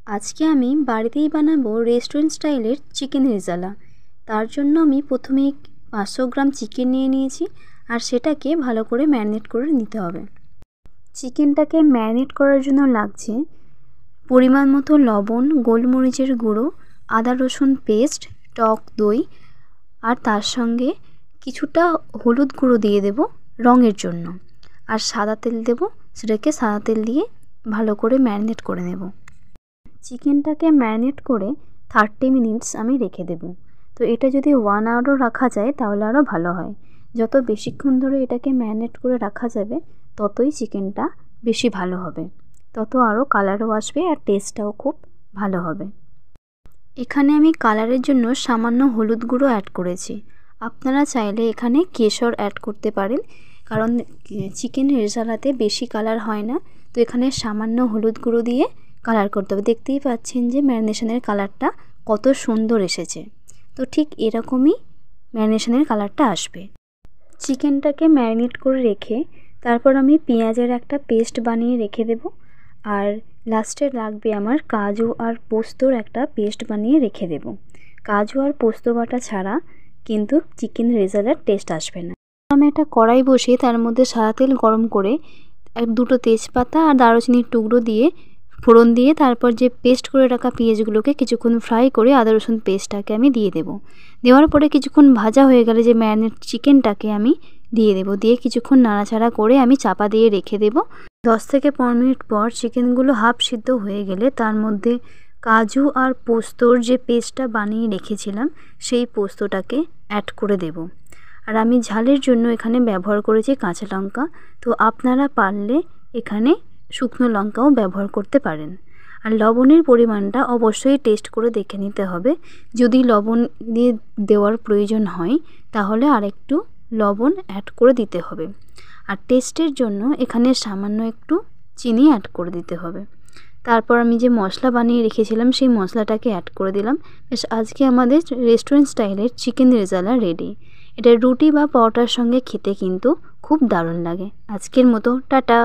আজকে আমি বাড়িতেই বানাবো রেস্টুরেন্ট স্টাইলের চিকেন রেজালা। তার জন্য আমি প্রথমে 500 গ্রাম চিকেন নিয়ে নিয়েছি, আর সেটাকে ভালো করে ম্যারিনেট করে নিতে হবে। চিকেনটাকে ম্যারিনেট করার জন্য লাগছে পরিমাণ মতো লবণ, গোলমরিচের গুঁড়ো, আদা রসুন পেস্ট, টক দই, আর তার সঙ্গে কিছুটা হলুদ গুঁড়ো দিয়ে দেব রঙের জন্য, আর সাদা তেল দেব। সেটাকে সাদা তেল দিয়ে ভালো করে ম্যারিনেট করে নেব। চিকেনটাকে ম্যারিনেট করে 30 মিনিটস আমি রেখে দেব। তো এটা যদি 1 আওয়ারও রাখা যায় তাহলে আরও ভালো হয়। যত বেশিক্ষণ ধরে এটাকে ম্যারিনেট করে রাখা যাবে ততই চিকেনটা বেশি ভালো হবে, তত আরও কালারও আসবে আর টেস্টটাও খুব ভালো হবে। এখানে আমি কালারের জন্য সামান্য হলুদ গুঁড়ো অ্যাড করেছি। আপনারা চাইলে এখানে কেশর অ্যাড করতে পারেন, কারণ চিকেন রেজালাতে বেশি কালার হয় না। তো এখানে সামান্য হলুদ গুঁড়ো দিয়ে কালার করতে হবে। দেখতেই পাচ্ছেন যে ম্যারিনেশনের কালারটা কত সুন্দর এসেছে। তো ঠিক এরকমই ম্যারিনেশনের কালারটা আসবে। চিকেনটাকে ম্যারিনেট করে রেখে তারপর আমি পেঁয়াজের একটা পেস্ট বানিয়ে রেখে দেব, আর লাস্টে লাগবে আমার কাজু আর পোস্তর একটা পেস্ট বানিয়ে রেখে দেব। কাজু আর পোস্ত বাটা ছাড়া কিন্তু চিকেন রেজালার টেস্ট আসবে না। আমি একটা কড়াই বসিয়ে তার মধ্যে সাদা তেল গরম করে দুটো তেজপাতা আর দারুচিনির টুকরো দিয়ে ফোড়ন দিয়ে তারপর যে পেস্ট করে রাখা পেঁয়াজগুলোকে কিছুক্ষণ ফ্রাই করে আদা রসুন পেস্টটাকে আমি দিয়ে দেব। দেওয়ার পরে কিছুক্ষণ ভাজা হয়ে গেলে যে ম্যারিনেট চিকেনটাকে আমি দিয়ে দেব। দিয়ে কিছুক্ষণ নাড়াচাড়া করে আমি চাপা দিয়ে রেখে দেব। 10 থেকে 15 মিনিট পর চিকেনগুলো হাফ সিদ্ধ হয়ে গেলে তার মধ্যে কাজু আর পোস্তর যে পেস্টটা বানিয়ে রেখেছিলাম সেই পোস্তটাকে অ্যাড করে দেব। আর আমি ঝালের জন্য এখানে ব্যবহার করেছি কাঁচা লঙ্কা। তো আপনারা পারলে এখানে শুকনো লঙ্কাও ব্যবহার করতে পারেন। আর লবণের পরিমাণটা অবশ্যই টেস্ট করে দেখে নিতে হবে। যদি লবণ দিয়ে দেওয়ার প্রয়োজন হয় তাহলে আরেকটু লবণ অ্যাড করে দিতে হবে। আর টেস্টের জন্য এখানে সামান্য একটু চিনি অ্যাড করে দিতে হবে। তারপর আমি যে মশলা বানিয়ে রেখেছিলাম সেই মশলাটাকে অ্যাড করে দিলাম। বেশ, আজকে আমাদের রেস্টুরেন্ট স্টাইলের চিকেন রেজালা রেডি। এটা রুটি বা পরোটার সঙ্গে খেতে কিন্তু খুব দারুণ লাগে। আজকের মতো টাটা।